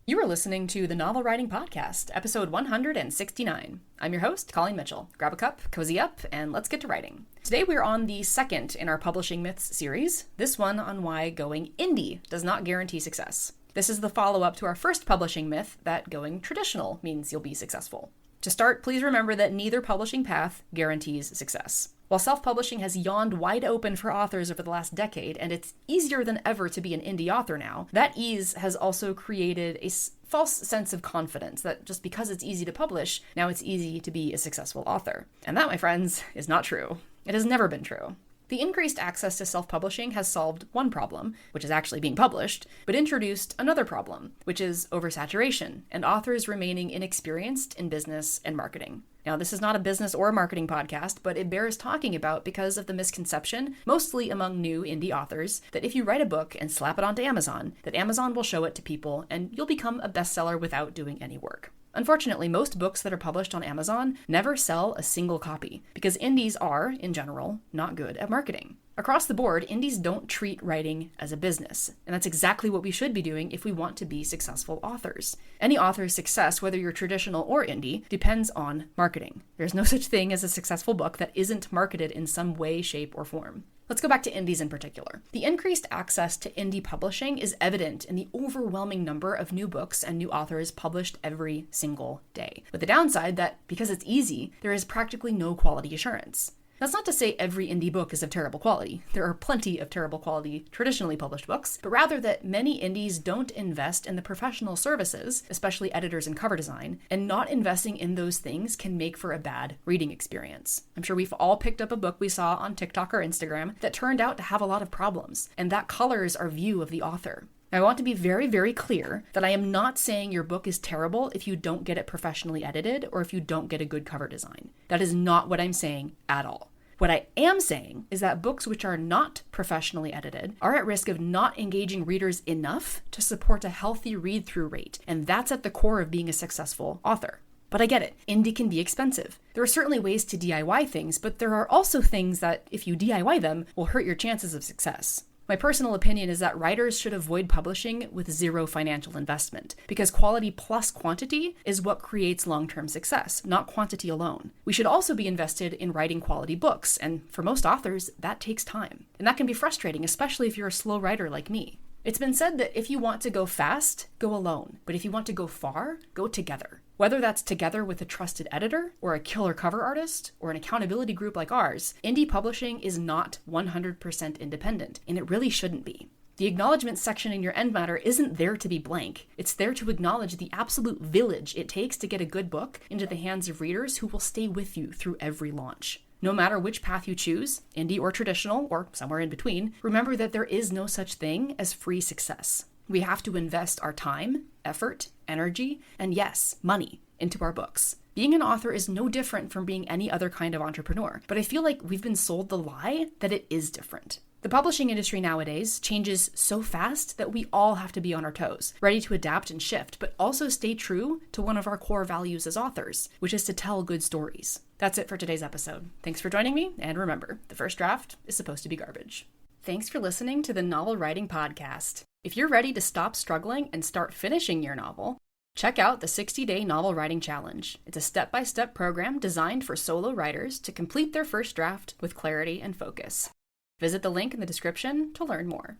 You are listening to the Novel Writing Podcast, episode 169. I'm your host, Colleen Mitchell. Grab a cup, cozy up, and let's get to writing. Today we're on the second in our Publishing Myths series, this one on why going indie does not guarantee success. This is the follow-up to our first publishing myth that going traditional means you'll be successful. To start, please remember that neither publishing path guarantees success. While self-publishing has yawned wide open for authors over the last decade, and it's easier than ever to be an indie author now, that ease has also created a false sense of confidence that just because it's easy to publish, now it's easy to be a successful author. And that, my friends, is not true. It has never been true. The increased access to self-publishing has solved one problem, which is actually being published, but introduced another problem, which is oversaturation, and authors remaining inexperienced in business and marketing. Now, this is not a business or a marketing podcast, but it bears talking about because of the misconception, mostly among new indie authors, that if you write a book and slap it onto Amazon, that Amazon will show it to people and you'll become a bestseller without doing any work. Unfortunately, most books that are published on Amazon never sell a single copy, because indies are, in general, not good at marketing. Across the board, indies don't treat writing as a business, and that's exactly what we should be doing if we want to be successful authors. Any author's success, whether you're traditional or indie, depends on marketing. There's no such thing as a successful book that isn't marketed in some way, shape, or form. Let's go back to indies in particular. The increased access to indie publishing is evident in the overwhelming number of new books and new authors published every single day. With the downside that, because it's easy, there is practically no quality assurance. That's not to say every indie book is of terrible quality. There are plenty of terrible quality traditionally published books, but rather that many indies don't invest in the professional services, especially editors and cover design, and not investing in those things can make for a bad reading experience. I'm sure we've all picked up a book we saw on TikTok or Instagram that turned out to have a lot of problems, and that colors our view of the author. I want to be very, very clear that I am not saying your book is terrible if you don't get it professionally edited or if you don't get a good cover design. That is not what I'm saying at all. What I am saying is that books which are not professionally edited are at risk of not engaging readers enough to support a healthy read-through rate, and that's at the core of being a successful author. But I get it, indie can be expensive. There are certainly ways to DIY things, but there are also things that, if you DIY them, will hurt your chances of success. My personal opinion is that writers should avoid publishing with zero financial investment, because quality plus quantity is what creates long-term success, not quantity alone. We should also be invested in writing quality books, and for most authors, that takes time. And that can be frustrating, especially if you're a slow writer like me. It's been said that if you want to go fast, go alone. But if you want to go far, go together. Whether that's together with a trusted editor, or a killer cover artist, or an accountability group like ours, indie publishing is not 100% independent, and it really shouldn't be. The acknowledgement section in your end matter isn't there to be blank. It's there to acknowledge the absolute village it takes to get a good book into the hands of readers who will stay with you through every launch. No matter which path you choose, indie or traditional, or somewhere in between, remember that there is no such thing as free success. We have to invest our time, effort, energy, and yes, money into our books. Being an author is no different from being any other kind of entrepreneur, but I feel like we've been sold the lie that it is different. The publishing industry nowadays changes so fast that we all have to be on our toes, ready to adapt and shift, but also stay true to one of our core values as authors, which is to tell good stories. That's it for today's episode. Thanks for joining me, and remember, the first draft is supposed to be garbage. Thanks for listening to the Novel Writing Podcast. If you're ready to stop struggling and start finishing your novel, check out the 60-Day Novel Writing Challenge. It's a step-by-step program designed for solo writers to complete their first draft with clarity and focus. Visit the link in the description to learn more.